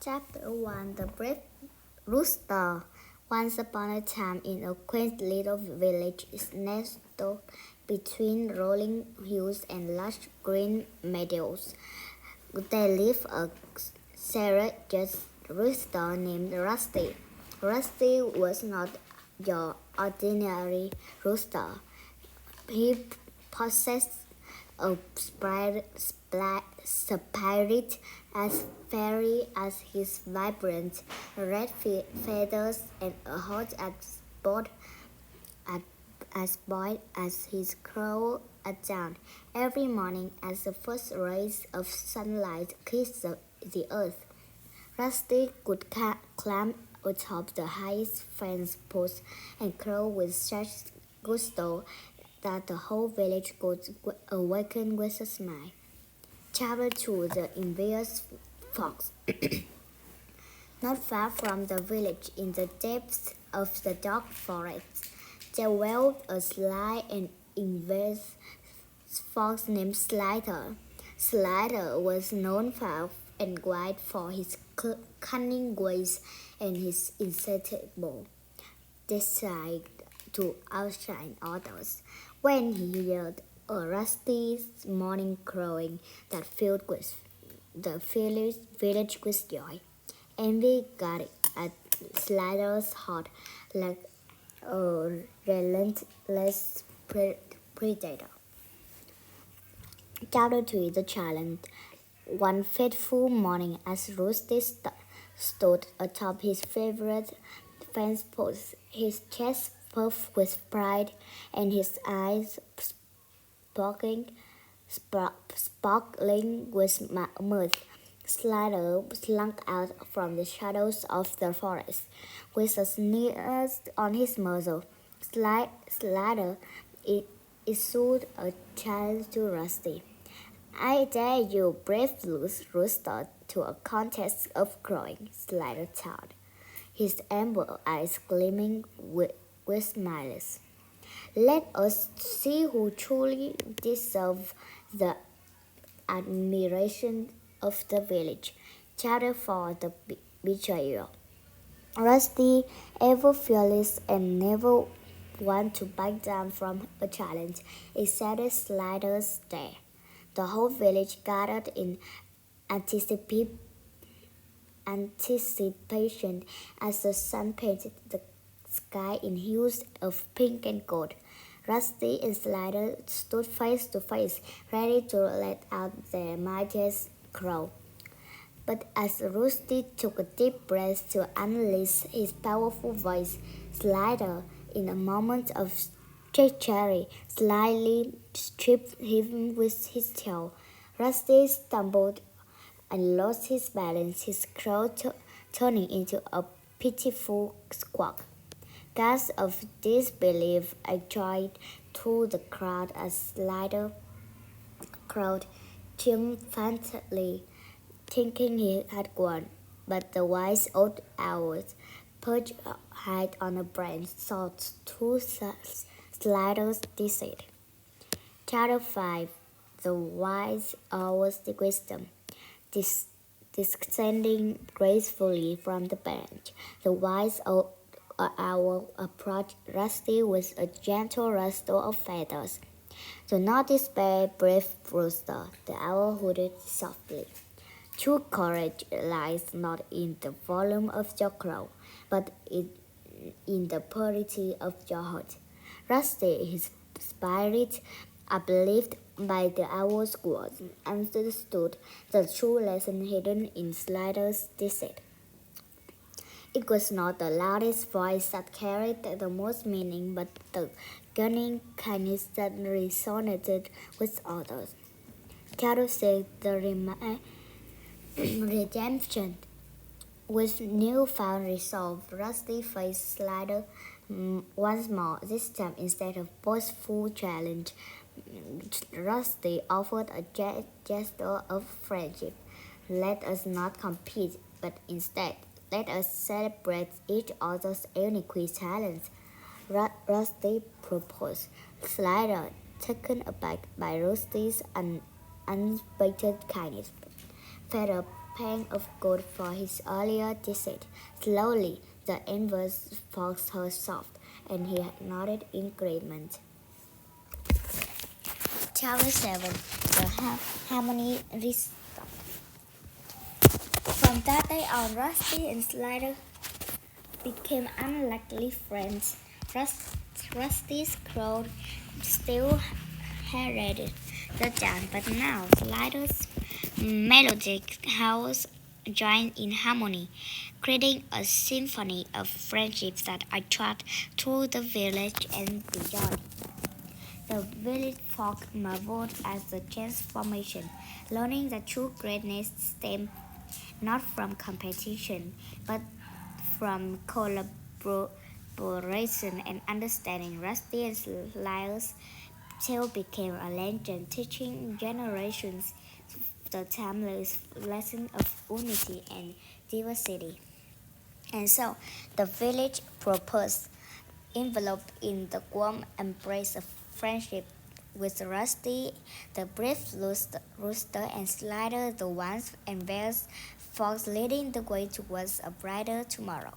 Chapter 1 The Brave Rooster. Once upon a time, in a quaint little village nestled between rolling hills and lush green meadows, there lived a courageous rooster named Rusty. Rusty was not your ordinary rooster. He possessed a spirit as fiery as his vibrant red feathers and a heart as bold as his cruel dawn. Every morning, as the first rays of sunlight kissed the earth, Rusty could climb atop the highest fence post and crow with such gusto that the whole village could awaken with a smile. Chapter 2 The Envious Fox. Not far from the village, in the depths of the dark forest, there dwelled a sly and envious fox named Slider. Slider was known far and wide for his cunning ways and his insatiable desire to outshine others. When he heard a Rusty's morning crowing that filled the village with joy, envy got at Slider's heart like a relentless predator. Chapter 3 The Challenge. One fateful morning, as Rusty stood atop his favorite fence post, his chest puffed with pride and his eyes sparkling with mirth, Slider slunk out from the shadows of the forest. With a sneer on his muzzle, Slider issued a challenge to Rusty. I dare you, brave rooster, to a contest of crowing, Slider thought, his amber eyes gleaming with smiles. Let us see who truly deserves the admiration of the village. Chapter 4 The Betrayal. Rusty, ever fearless and never one to back down from a challenge, accepted Slider's stare. The whole village gathered in anticipation as the sun painted the sky in hues of pink and gold. Rusty and Slider stood face to face, ready to let out their mightiest crow. But as Rusty took a deep breath to unleash his powerful voice, Slider, in a moment of treachery, slyly stripped him with his tail. Rusty stumbled and lost his balance, his crow turning into a pitiful squawk. Gasps of disbelief echoed through the crowd as Slider crowed triumphantly, thinking he had won. But the wise old owl, perched high on a branch, saw through Slider's deceit. Chapter 5 The Wise Owl's Wisdom. Descending gracefully from the branch, the wise owl approached Rusty with a gentle rustle of feathers. Do not despair, brave rooster, the owl hooted softly. True courage lies not in the volume of your crow, but in the purity of your heart. Rusty, his spirit uplifted by the owl's words, understood the true lesson hidden in Slider's deceit. It was not the loudest voice that carried the most meaning, but the cunning kindness that resonated with others. Chapter 6 The Redemption. With newfound resolve, Rusty faced Slider once more. This time, instead of boastful challenge, Rusty offered a gesture of friendship. Let us not compete, but instead, let us celebrate each other's unique talents. Rusty proposed. Slider, taken aback by Rusty's unexpected kindness, fed up pang of guilt for his earlier deceit. Slowly, the envious fox heard soft, and he nodded in agreement. Chapter 7. The Harmony Restored. From that day on, Rusty and Slider became unlikely friends. Rusty's crow still heralded the dawn, but now Slider's melodic howls joined in harmony, creating a symphony of friendships that echoed through the village and beyond. The village folk marveled at the transformation, learning that true greatness stemmed not from competition, but from collaboration and understanding. Rusty and Lyle's tale became a legend, teaching generations the timeless lesson of unity and diversity. And so, the village proposed, enveloped in the warm embrace of friendship, with Rusty, the brave rooster, and Slider, the once envious fox, leading the way towards a brighter tomorrow.